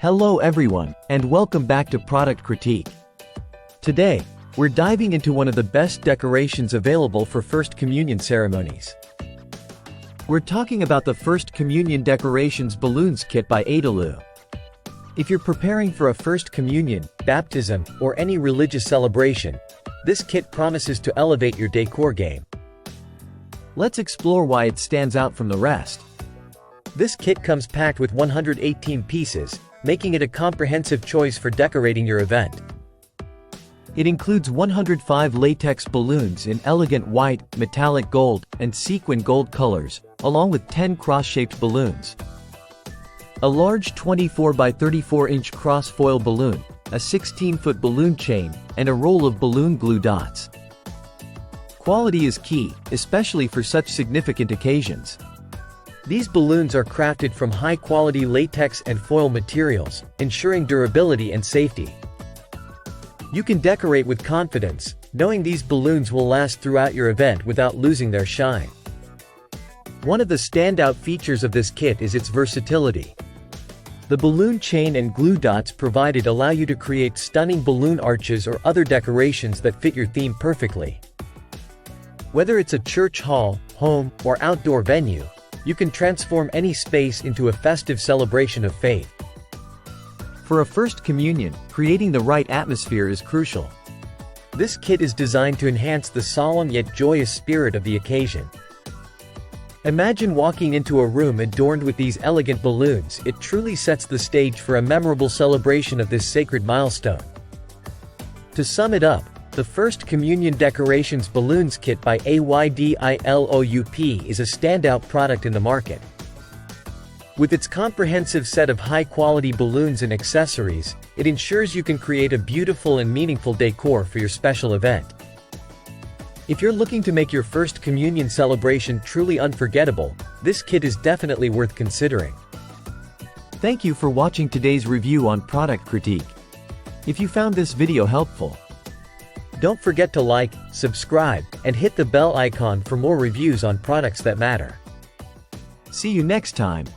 Hello everyone, and welcome back to Product Critique. Today, we're diving into one of the best decorations available for First Communion ceremonies. We're talking about the First Communion Decorations Balloons Kit by AYDILOUP. If you're preparing for a First Communion, baptism, or any religious celebration, this kit promises to elevate your decor game. Let's explore why it stands out from the rest. This kit comes packed with 118 pieces, making it a comprehensive choice for decorating your event. It includes 105 latex balloons in elegant white, metallic gold, and sequin gold colors, along with 10 cross-shaped balloons. A large 24 by 34 inch cross foil balloon, a 16-foot balloon chain, and a roll of balloon glue dots. Quality is key, especially for such significant occasions. These balloons are crafted from high-quality latex and foil materials, ensuring durability and safety. You can decorate with confidence, knowing these balloons will last throughout your event without losing their shine. One of the standout features of this kit is its versatility. The balloon chain and glue dots provided allow you to create stunning balloon arches or other decorations that fit your theme perfectly. Whether it's a church hall, home, or outdoor venue, you can transform any space into a festive celebration of faith. For a First Communion, creating the right atmosphere is crucial. This kit is designed to enhance the solemn yet joyous spirit of the occasion. Imagine walking into a room adorned with these elegant balloons. It truly sets the stage for a memorable celebration of this sacred milestone. To sum it up, the First Communion Decorations Balloons Kit by AYDILOUP is a standout product in the market. With its comprehensive set of high-quality balloons and accessories, it ensures you can create a beautiful and meaningful decor for your special event. If you're looking to make your First Communion celebration truly unforgettable, this kit is definitely worth considering. Thank you for watching today's review on Product Critique. If you found this video helpful, don't forget to like, subscribe, and hit the bell icon for more reviews on products that matter. See you next time.